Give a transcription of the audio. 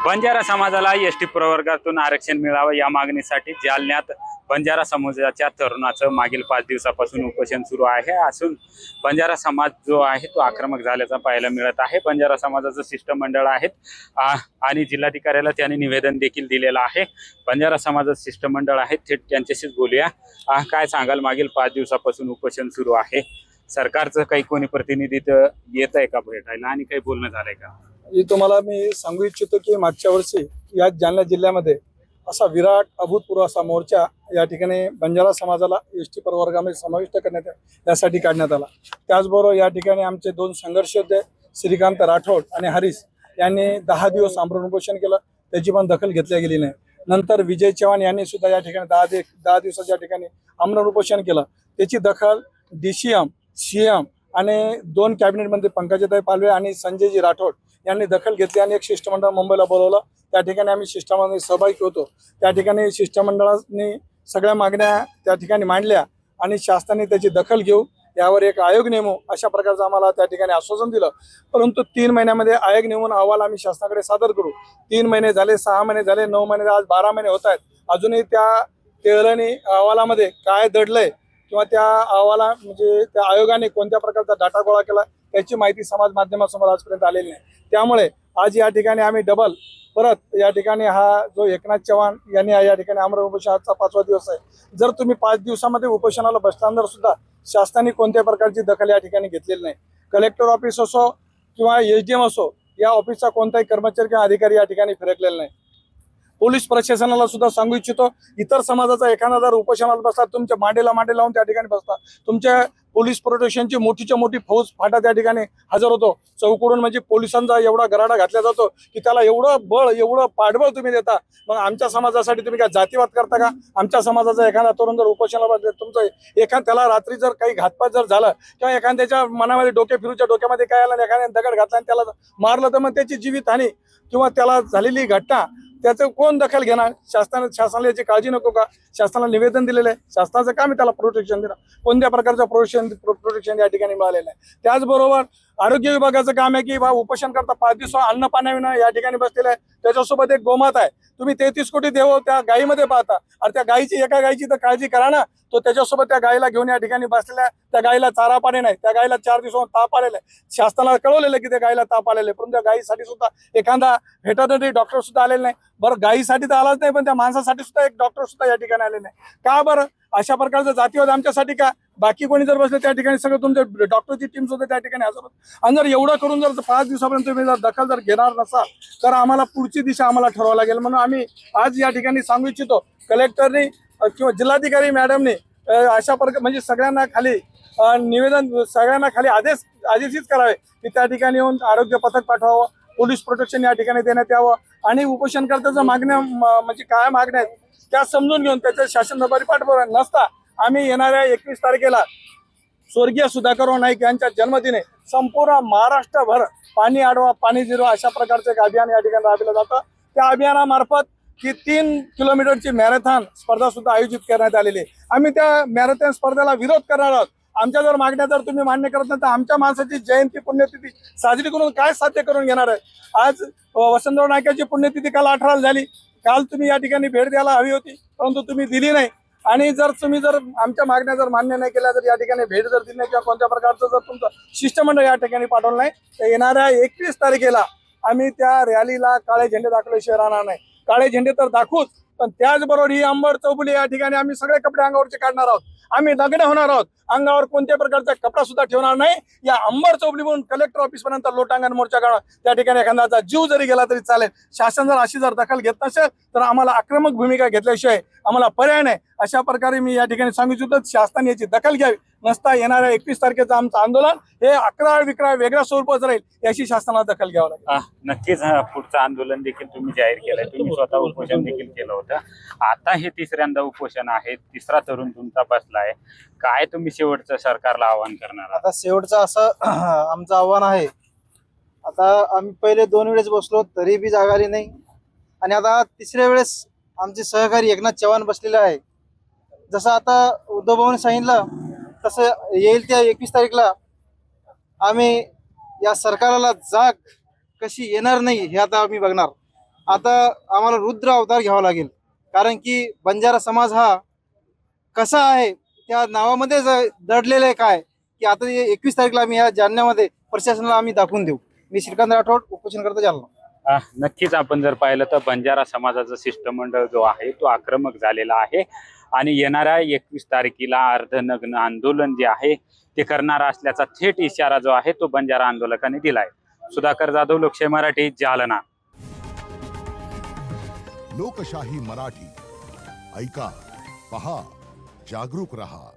बंजारा समाजाला एसटी प्रवर्गातून आरक्षण मिळावं या मागणीसाठी जालन्यात बंजारा समाजाच्या तरुणाचं मागील 5 दिवसापासून उपोषण सुरू आहे असून बंजारा समाज जो आहे तो आक्रमक झाल्याचा पाहायला मिळत आहे। बंजारा समाजाचं शिष्टमंडळ आहेत आणि जिल्हाधिकाऱ्याला त्यांनी निवेदन देखील दिलेलं आहे। बंजारा समाजाचं शिष्टमंडळ आहे, थेट त्यांच्याशीच बोलूया। काय सांगाल, मागील 5 दिवसापासून उपोषण सुरू आहे, सरकारचं काही कोणी प्रतिनिधित्व येत आहे का भेटायला आणि काही बोलणं झालंय का? तुम्हाला मी सांगू इच्छितो की मागच्या वर्षी या जालना जिल्ह्यामध्ये असा विराट अभूतपूर्व असा मोर्चा या ठिकाणी बंजारा समाजाला एसटी प्रवर्गामध्ये समाविष्ट करण्यात यासाठी काढण्यात आला। त्याचबरोबर या ठिकाणी आमचे 2 संघर्ष होते, श्रीकांत राठोड आणि हरीश यांनी 10 दिवस आमरण उपोषण केलं, त्याची पण दखल घेतली गेली नाही। नंतर विजय चव्हाण यांनी सुद्धा या ठिकाणी 10 दिवसाच्या ठिकाणी आमरण उपोषण केलं, त्याची दखल DCM, CM आणि 2 कॅबिनेट मंत्री पंकजाताई पालवे आणि संजयजी राठोड यांनी दखल घेतली आणि एक शिष्टमंडळ मुंबईला बोलवलं। त्या ठिकाणी आम्ही शिष्टमंडळात सहभागी होतो। त्या ठिकाणी शिष्टमंडळाने सगळ्या मागण्या त्या ठिकाणी मांडल्या आणि शासनाने त्याची दखल घेऊ, यावर एक आयोग नेमू अशा प्रकारचं आम्हाला त्या ठिकाणी आश्वासन दिलं। परंतु 3 महिन्यामध्ये आयोग नेमून अहवाल आम्ही शासनाकडे सादर करू। 3 महिने झाले, 6 महिने झाले, 9 महिने, आज 12 महिने होत आहेत, अजूनही त्या तेळणी अहवालामध्ये काय दडलंय किंवा त्या अहवाला म्हणजे त्या आयोगाने कोणत्या प्रकारचा डाटा गोळा केला याची माहिती समाज माध्यमासमोर आजपर्यंत आलेली नाही। त्यामुळे आज या ठिकाणी आम्ही डबल परत या ठिकाणी हा जो एकनाथ चव्हाण यांनी या ठिकाणी आमरण उपोषणाचा 5वा दिवस आहे। जर तुम्ही 5 दिवसामध्ये उपोषणाला बसल्यानंतर सुद्धा शासनाने कोणत्या प्रकारची दखल या ठिकाणी घेतलेली नाही। कलेक्टर ऑफिस असो किंवा SDM असो, या ऑफिसचा कोणताही कर्मचारी किंवा अधिकारी या ठिकाणी फिरकलेला नाही। पोलीस प्रशासनाला सुद्धा सांगू इच्छितो, इतर समाजाचा एखादा जर उपोषणाला बसला, तुमच्या मांडे लावून त्या ठिकाणी बसता, तुमच्या पोलीस प्रोटेक्शनची मोठीच्या मोठी फौज फाटा त्या ठिकाणी हजर होतो। चौकडून म्हणजे पोलिसांचा एवढा गराडा घातला जातो की त्याला एवढं बळ, एवढं पाठबळ तुम्ही देता। मग आमच्या समाजासाठी तुम्ही काय जातीवाद करता का? आमच्या समाजाचा एखादा तरुण जर उपोषणाला बसला, तुमचं त्याला रात्री जर काही घातपात जर झालं किंवा एखाद्याच्या मनामध्ये डोक्यामध्ये काय आलं, एखाद्याने दगड घातला आणि त्याला मारलं, तर मग त्याची जीवितहानी किंवा त्याला झालेली घटना त्याचं कोण दखल घेणार? शासनाला याची काळजी नको का? शासनाला निवेदन दिलेलं आहे, शासनाचं काम आहे त्याला प्रोटेक्शन देणं। कोणत्या प्रकारचं प्रोटेक्शन या ठिकाणी मिळालेलं आहे। त्याचबरोबर आरोग्य विभागाचं काम आहे की उपोषण करता 5 दिवस अन्न पाण्याविना या ठिकाणी बसलेलं आहे, त्याच्यासोबत एक गोमाता आहे। तुम्ही 33 कोटी देव त्या गायीमध्ये पाहता, अरे त्या गायीची, एका गायीची तर काळजी करा ना। तो त्याच्यासोबत त्या गायीला घेऊन या ठिकाणी बसलेला, त्या गायीला चारा पाणी नाही, त्या गायीला 4 दिवसांवर ताप आलेला आहे। शासनाला कळवलेलं की त्या गायीला ताप आलेला आहे, परंतु त्या गायीसाठी सुद्धा एखादा व्हेटरनरी डॉक्टर सुद्धा आलेला नाही। बरं, गायीसाठी तर आलाच नाही, पण त्या माणसासाठी सुद्धा एक डॉक्टर सुद्धा या ठिकाणी आले नाही का? बरं, अशा प्रकारचं जातीवाद आमच्यासाठी का? बाकी कोणी जर बसले त्या ठिकाणी सगळं तुमच्या डॉक्टरची टीम सुद्धा त्या ठिकाणी हजर होती। आणि जर एवढं करून जर 5 दिवसापर्यंत तुम्ही जर दखल जर घेणार नसाल तर आम्हाला पुढची दिशा आम्हाला ठरवावं लागेल। म्हणून आम्ही आज या ठिकाणी सांगू इच्छितो, कलेक्टरनी किंवा जिल्हाधिकारी मॅडमने अशा प्रकार म्हणजे सगळ्यांना खाली निवेदन, सगळ्यांना खाली आदेशित करावे की त्या ठिकाणी येऊन आरोग्य पथक पाठवावं, पोलीस प्रोटेक्शन या ठिकाणी देण्यात यावं आणि उपोषणकर्त्याच्या मागण्या म्हणजे काय मागण्या आहेत त्या समजून घेऊन त्याच्या शासन दरबारी पाठपुरावा नसता आम्ही येणाऱ्या 21 तारखेला स्वर्गीय सुधाकर नाईक यांच्या जन्मदिनी संपूर्ण महाराष्ट्रभर पाणी अडवा पाणी जिरवा अशा प्रकारचं एक अभियान या ठिकाणी राबविलं जातं। त्या अभियानामार्फत की 3 किलोमीटरची मॅरेथॉन स्पर्धा सुद्धा आयोजित करण्यात आलेली आहे। आम्ही त्या मॅरेथॉन स्पर्धेला विरोध करणार आहोत। आमच्या जर मागण्या जर तुम्ही मान्य करत नाही तर आमच्या माणसाची जयंती पुण्यतिथी साजरी करून काय साध्य करून घेणार आहे? आज वसंतराव नाईकाची पुण्यतिथी काल 18 झाली, काल तुम्ही या ठिकाणी भेट द्यायला हवी होती, परंतु तुम्ही दिली नाही। आणि जर तुम्ही जर आमच्या मागण्या जर मान्य नाही केल्या, जर या ठिकाणी भेट जर दिली नाही किंवा कोणत्या प्रकारचं जर तुमचं शिष्टमंडळ या ठिकाणी पाठवलं नाही, तर येणाऱ्या 21 तारखेला आम्ही त्या रॅलीला काळे झेंडे दाखवल्याशिवाय राहणार नाही। काळे झेंडे तर दाखवूच, पण त्याचबरोबर ही अंबड चौफुली या ठिकाणी आम्ही सगळे कपडे अंगावरचे काढणार आहोत। आम्ही नग्न होणार आहोत, अंगावर कोणत्या प्रकारचा कपडा सुद्धा ठेवणार नाही। या अंबड चौफुलीवरून कलेक्टर ऑफिस पर्यंत लोटांगण मोर्चा काढणार, त्या ठिकाणी एखाद्याचा जीव जरी गेला तरी चालेल। शासन जर अशी जर दखल घेत नसेल तर आम्हाला आक्रमक भूमिका घेतल्याशिवाय आम्हाला पर्याय नाही। अशा प्रकारे मी या ठिकाणी सांगू इच्छितो, शासनाने याची दखल घ्यावी, नसता येणाऱ्या 21 तारखेचं आमचं आंदोलन हे अकराळ विक्राळ वेगळ्या स्वरूपात राहील, याची शासनाला दखल घ्यावं लागेल। नक्कीच पुढचं आंदोलन देखील तुम्ही जाहीर केलंय, तुम्ही स्वतः उपोषण देखील केलं होतं, आता हे 3ऱ्यांदा उपोषण आहे, 3रा तरुण तुमचा बसलाय, काय तुम्ही शेवटचं सरकारला आवाहन करणार? आता शेवटचं असं आमचं आव्हान आहे, आता आम्ही पहिले 2 वेळेस बसलो तरी बी जागा आली नाही आणि आता 3ऱ्या वेळेस आमचे सहकारी एकनाथ चव्हाण बसलेले आहे। जसं आता उद्धव भाऊने सांगितलं तसं येईल त्या 21 तारीखला आम्ही या सरकारला जाग कशी येणार नाही हे आता आम्ही बघणार। आता आम्हाला रुद्र अवतार घ्यावा लागेल, कारण की बंजारा समाज हा कसा आहे त्या नावामध्येच दडलेलं आहे काय, की आता 21 तारखेला आम्ही ह्या जालन्यामध्ये प्रशासनाला आम्ही दाखवून देऊ. मी श्रीकांत राठोड, उपोषणकर्ता जालना. नक्कीच आपण जर पाहिलं तर बंजारा समाजाचं शिष्टमंडळ जो आहे तो आक्रमक झालेला आहे आणि येणाऱ्या 21 तारखेला अर्धनग्न आंदोलन जे आहे ते करणार असल्याचा थेट इशारा जो आहे तो बंजारा आंदोलकांनी दिलाय. सुधाकर जाधव, लोकशाही मराठी, जालना. लोकशाही मराठी ऐका, पहा, जागरूक रहा.